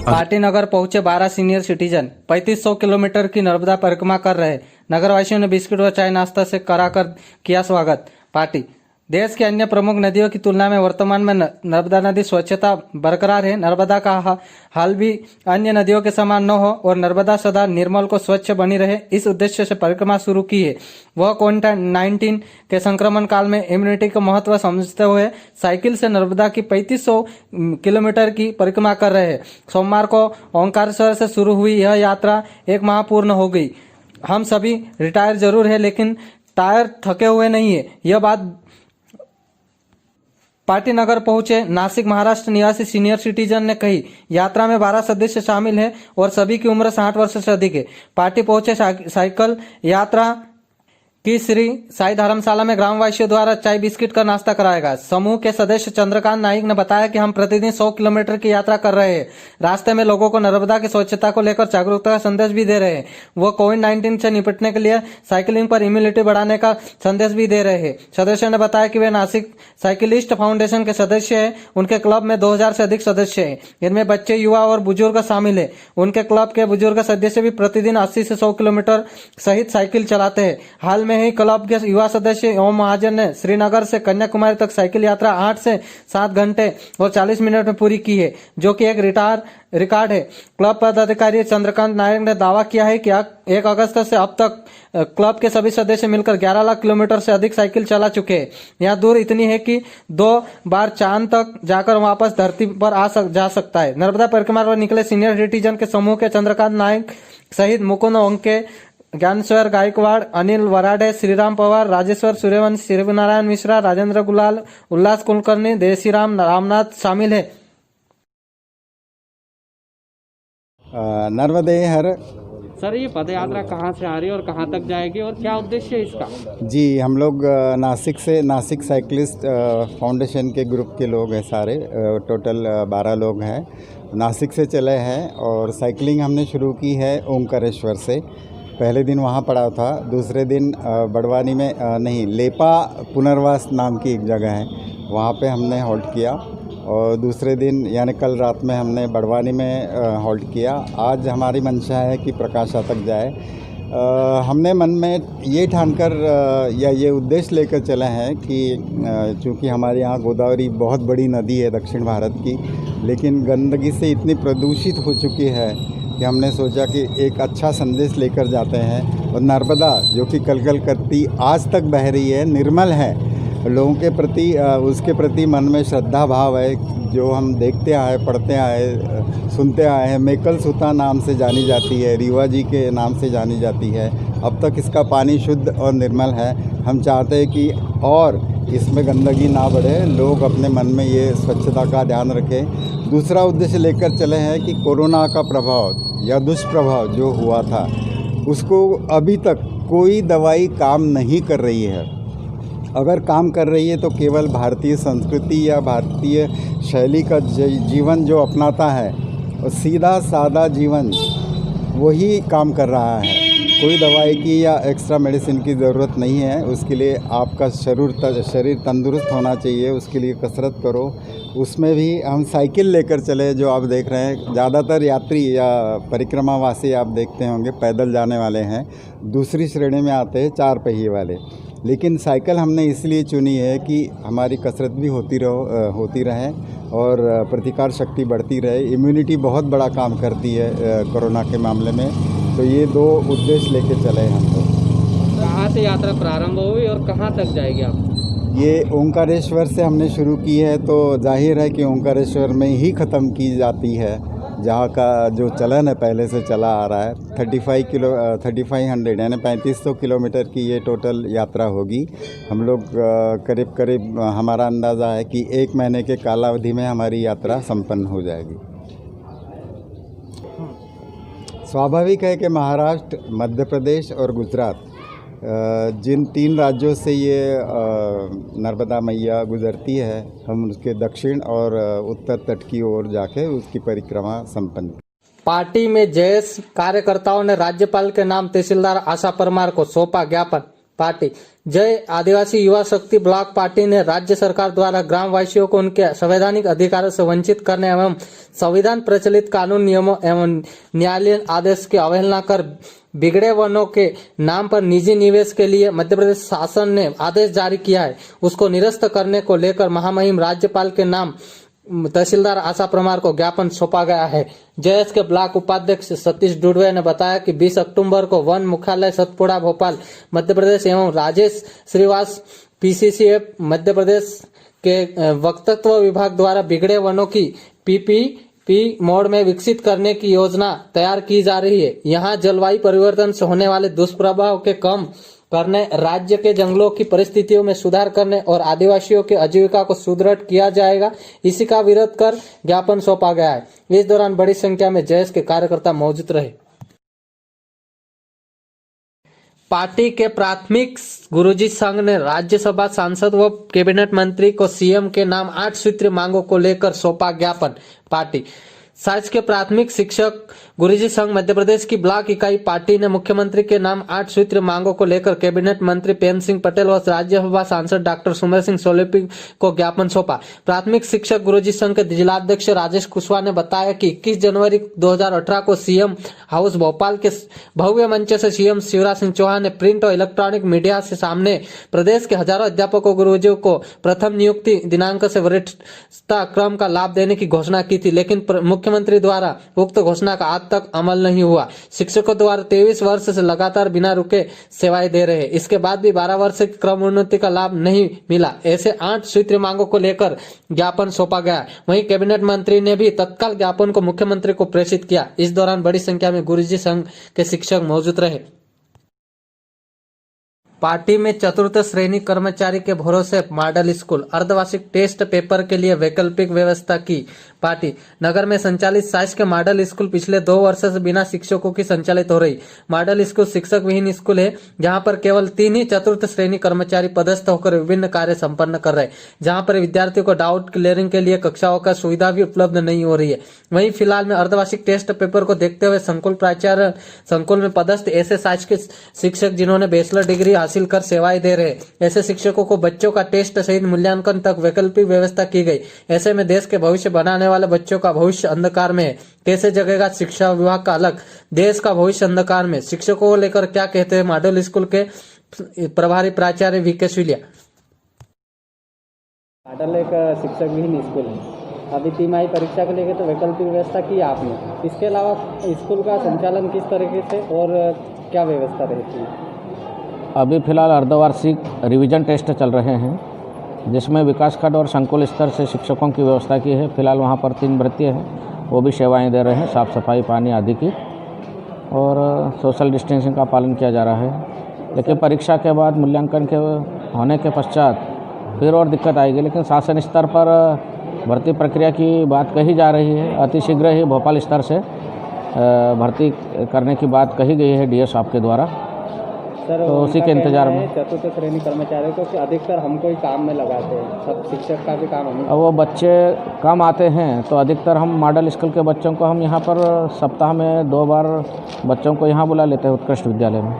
Party नगर पहुंचे 12 senior citizen 3500 kilometre की नर्मदा परिक्रमा कर रहे नगरवासियों ने बिस्किट व चाय नाश्ता से कराकर किया स्वागत। पार्टी देश की अन्य प्रमुख नदियों की तुलना में वर्तमान में नर्मदा नदी स्वच्छता बरकरार है। नर्मदा का हाल भी अन्य नदियों के समान न हो और नर्मदा सदा निर्मल को स्वच्छ बनी रहे, इस उद्देश्य से परिक्रमा शुरू की है। वह कोविड-19 के संक्रमण काल में इम्यूनिटी का महत्व समझते हुए साइकिल से नर्मदा की 3500 किलोमीटर की परिक्रमा कर रहे हैं। सोमवार को ओंकारेश्वर से शुरू हुई यह यात्रा एक माह पूर्ण हो गई। हम सभी रिटायर जरूर है लेकिन टायर थके हुए नहीं है। यह बात पार्टी नगर पहुंचे नासिक महाराष्ट्र निवासी सीनियर सिटीजन ने कही। यात्रा में 12 सदस्य शामिल हैं और सभी की उम्र 60 वर्ष से अधिक है। पार्टी पहुंचे साइकिल यात्रा की श्री साई धर्मशाला में ग्रामवासियों द्वारा चाय बिस्किट का नाश्ता कराएगा। समूह के सदस्य चंद्रकांत नाइक ने बताया कि हम प्रतिदिन 100 किलोमीटर की यात्रा कर रहे हैं। रास्ते में लोगों को नर्मदा की स्वच्छता को लेकर जागरूकता का संदेश भी दे रहे हैं। वो कोविड-19 से निपटने के लिए साइकिलिंग पर इम्यूनिटी बढ़ाने का संदेश भी दे रहे हैं। सदस्यों ने बताया कि वे नासिक साइकिलिस्ट फाउंडेशन के सदस्य हैं। उनके क्लब में 2000 से अधिक सदस्य हैं। इनमें बच्चे, युवा और बुजुर्ग शामिल है। उनके क्लब के बुजुर्ग सदस्य भी प्रतिदिन 80 से 100 किलोमीटर सहित साइकिल चलाते हैं। हाल में ही क्लब के युवा सदस्य ओम महाजन ने श्रीनगर से कन्याकुमारी तक साइकिल यात्रा 8 से 7 घंटे और 40 मिनट में पूरी की है, जो कि एक रिकॉर्ड है। क्लब पदाधिकारी चंद्रकांत नायक ने दावा किया है कि 1 अगस्त से अब तक क्लब के सभी सदस्य मिलकर 11 लाख किलोमीटर से अधिक साइकिल चला चुके हैं। यह दूर इतनी है कि 2 बार चांद तक जाकर वापस धरती पर जा सकता है। नर्मदा परिक्रमा पर निकले सीनियर सिटीजन के समूह के चंद्रकांत नायक सहित मुकुंद ओंके, ज्ञानेश्वर गायकवाड़, अनिल वराडे, श्रीराम पवार, राजेश्वर सूर्यवंशी, शिवनारायण मिश्रा, राजेंद्र गुलाल, उल्लास कुलकर्णी, देसीराम रामनाथ शामिल है। नर्मदे हर सर, ये पद यात्रा कहाँ से आ रही है और कहाँ तक जाएगी और क्या उद्देश्य है इसका? जी, हम लोग नासिक साइकिलिस्ट फाउंडेशन के ग्रुप के लोग हैं सारे, टोटल 12 लोग हैं। नासिक से चले हैं और साइकिलिंग हमने शुरू की है ओंकारेश्वर से। पहले दिन वहाँ पड़ा था, दूसरे दिन बड़वानी में नहीं, लेपा पुनर्वास नाम की एक जगह है, वहाँ पे हमने हॉल्ट किया और दूसरे दिन यानी कल रात में हमने बड़वानी में हॉल्ट किया। आज हमारी मंशा है कि प्रकाशा तक जाए। हमने मन में ये ठानकर या ये उद्देश्य लेकर चले हैं कि चूँकि हमारे यहाँ गोदावरी बहुत बड़ी नदी है दक्षिण भारत की, लेकिन गंदगी से इतनी प्रदूषित हो चुकी है कि हमने सोचा कि एक अच्छा संदेश लेकर जाते हैं। और नर्मदा जो कि कलकल करती आज तक बह रही है, निर्मल है, लोगों के प्रति उसके प्रति मन में श्रद्धा भाव है, जो हम देखते आए, पढ़ते आए, सुनते आए हैं। मेकल सुता नाम से जानी जाती है, रीवा जी के नाम से जानी जाती है। अब तक इसका पानी शुद्ध और निर्मल है। हम चाहते हैं कि और इसमें गंदगी ना बढ़े, लोग अपने मन में ये स्वच्छता का ध्यान रखें। दूसरा उद्देश्य लेकर चले हैं कि कोरोना का प्रभाव या दुष्प्रभाव जो हुआ था, उसको अभी तक कोई दवाई काम नहीं कर रही है। अगर काम कर रही है तो केवल भारतीय संस्कृति या भारतीय शैली का जीवन जो अपनाता है और सीधा सादा जीवन, वही काम कर रहा है। कोई दवाई की या एक्स्ट्रा मेडिसिन की ज़रूरत नहीं है। उसके लिए आपका शरीर तंदुरुस्त होना चाहिए, उसके लिए कसरत करो। उसमें भी हम साइकिल लेकर चले, जो आप देख रहे हैं ज़्यादातर यात्री या परिक्रमावासी आप देखते होंगे पैदल जाने वाले हैं, दूसरी श्रेणी में आते हैं 4 पहिए वाले। लेकिन साइकिल हमने इसलिए चुनी है कि हमारी कसरत भी होती रहे और प्रतिकार शक्ति बढ़ती रहे। इम्यूनिटी बहुत बड़ा काम करती है कोरोना के मामले में। तो ये 2 उद्देश्य लेके चले हैं हम लोग। कहाँ से यात्रा प्रारंभ हुई और कहाँ तक जाएगी आप? ये ओंकारेश्वर से हमने शुरू की है, तो जाहिर है कि ओंकारेश्वर में ही ख़त्म की जाती है, जहाँ का जो चलन है पहले से चला आ रहा है। 3500 यानी 3500 किलोमीटर की ये टोटल यात्रा होगी। हम लोग करीब हमारा अंदाज़ा है कि 1 महीने के कालावधि में हमारी यात्रा संपन्न हो जाएगी। स्वाभाविक है कि महाराष्ट्र, मध्य प्रदेश और गुजरात, जिन 3 राज्यों से ये नर्मदा मैया गुजरती है, हम उसके दक्षिण और उत्तर तट की ओर जाके उसकी परिक्रमा संपन्न। पार्टी में जेएस कार्यकर्ताओं ने राज्यपाल के नाम तहसीलदार आशा परमार को सौंपा ज्ञापन। पार्टी जय आदिवासी युवा शक्ति ब्लॉक पार्टी ने राज्य सरकार द्वारा ग्राम वासियों को उनके संवैधानिक अधिकारों से वंचित करने एवं संविधान प्रचलित कानून नियमों एवं न्यायालयीन आदेश की अवहेलना कर बिगड़े वनों के नाम पर निजी निवेश के लिए मध्य प्रदेश शासन ने आदेश जारी किया है, उसको निरस्त करने को लेकर महामहिम राज्यपाल के नाम तहसीलदार आशा परमार को ज्ञापन सौंपा गया है। जेएस के ब्लॉक उपाध्यक्ष सतीश डुडवे ने बताया कि 20 अक्टूबर को वन मुख्यालय सतपुड़ा भोपाल मध्य प्रदेश एवं राजेश श्रीवास पीसीसीएफ मध्य प्रदेश के वक्तत्व विभाग द्वारा बिगड़े वनों की पीपीपी मोड में विकसित करने की योजना तैयार की जा रही है। यहाँ जलवायु परिवर्तन से होने वाले दुष्प्रभाव के कम करने, राज्य के जंगलों की परिस्थितियों में सुधार करने और आदिवासियों की आजीविका को सुदृढ़ किया जाएगा। इसी का विरोध कर ज्ञापन सौंपा गया है। इस दौरान बड़ी संख्या में जयस के कार्यकर्ता मौजूद रहे। पार्टी के प्राथमिक गुरुजी संघ ने राज्यसभा सांसद व कैबिनेट मंत्री को सीएम के नाम 8 सूत्रीय मांगों को लेकर सौंपा ज्ञापन। पार्टी साइज के प्राथमिक शिक्षक गुरुजी संघ मध्य प्रदेश की ब्लॉक इकाई पार्टी ने मुख्यमंत्री के नाम 8 सूत्रीय मांगों को लेकर कैबिनेट मंत्री प्रेम सिंह पटेल व राज्यसभा सांसद डॉक्टर सुमेर सिंह सोलंकी को ज्ञापन सौंपा। प्राथमिक शिक्षक गुरुजी संघ के जिलाध्यक्ष राजेश कुशवाहा ने बताया कि 21 जनवरी 2018 को सीएम हाउस भोपाल के भव्य मंच से सीएम शिवराज सिंह चौहान ने प्रिंट और इलेक्ट्रॉनिक मीडिया से सामने प्रदेश के हजारों अध्यापकों गुरुजियों को प्रथम नियुक्ति दिनांक से वरिष्ठता क्रम का लाभ देने की घोषणा की थी, लेकिन मुख्यमंत्री द्वारा उक्त घोषणा का आज तक अमल नहीं हुआ। शिक्षकों द्वारा 23 वर्ष से लगातार बिना रुके सेवाएं दे रहे, इसके बाद भी 12 वर्ष की क्रमोन्नति का लाभ नहीं मिला। ऐसे 8 सूत्रीय मांगों को लेकर ज्ञापन सौंपा गया। वहीं कैबिनेट मंत्री ने भी तत्काल ज्ञापन को मुख्यमंत्री को प्रेषित किया। इस दौरान बड़ी संख्या में गुरुजी संघ के शिक्षक मौजूद रहे। पार्टी में चतुर्थ श्रेणी कर्मचारी के भरोसे मॉडल स्कूल, अर्धवार्षिक टेस्ट पेपर के लिए वैकल्पिक व्यवस्था की। पार्टी नगर में संचालित साइज के मॉडल स्कूल पिछले 2 वर्ष से बिना शिक्षकों की संचालित हो रही। मॉडल स्कूल शिक्षक विहीन स्कूल है, जहां पर केवल 3 ही चतुर्थ श्रेणी कर्मचारी पदस्थ होकर विभिन्न कार्य संपन्न कर रहे, जहां पर विद्यार्थियों को डाउट क्लियरिंग के लिए कक्षाओं का सुविधा भी उपलब्ध नहीं हो रही है। वहीं फिलहाल में अर्धवार्षिक टेस्ट पेपर को देखते हुए संकुल प्राचार्य संकुल में पदस्थ ऐसे साइज के शिक्षक जिन्होंने बैचलर डिग्री हासिल कर सेवाएं दे रहे, ऐसे शिक्षकों को बच्चों का टेस्ट सहित मूल्यांकन तक वैकल्पिक व्यवस्था की गई। ऐसे में देश के भविष्य बनाने वाले बच्चों का भविष्य अंधकार में है, कैसे जगेगा शिक्षा विभाग का अलग, देश का भविष्य अंधकार में। शिक्षकों को लेकर क्या कहते हैं मॉडल स्कूल के प्रभारी प्राचार्य वीके सुलिया। मॉडल एक शिक्षक विहीन स्कूल है। अभी तिमाही परीक्षा को लेकर तो वैकल्पिक व्यवस्था की आपने, इसके अलावा स्कूल का संचालन किस तरीके से और क्या व्यवस्था रहती है? अभी फिलहाल अर्धवार्षिक रिवीजन टेस्ट चल रहे हैं, जिसमें विकासखंड और संकुल स्तर से शिक्षकों की व्यवस्था की है। फिलहाल वहाँ पर 3 भर्तियाँ हैं, वो भी सेवाएं दे रहे हैं, साफ़ सफाई, पानी आदि की, और सोशल डिस्टेंसिंग का पालन किया जा रहा है। लेकिन परीक्षा के बाद मूल्यांकन के होने के पश्चात फिर और दिक्कत आएगी। लेकिन शासन स्तर पर भर्ती प्रक्रिया की बात कही जा रही है। अतिशीघ्र ही भोपाल स्तर से भर्ती करने की बात कही गई है डीएस साहब के द्वारा, सर, तो उसी के इंतजार में। चतुर्थ श्रेणी कर्मचारियों को कि अधिकतर हमको ही काम में लगाते हैं, सब शिक्षक का भी काम हमें। अब वो बच्चे कम आते हैं तो अधिकतर हम मॉडल स्कूल के बच्चों को हम यहाँ पर सप्ताह में 2 बार बच्चों को यहाँ बुला लेते हैं उत्कृष्ट विद्यालय में।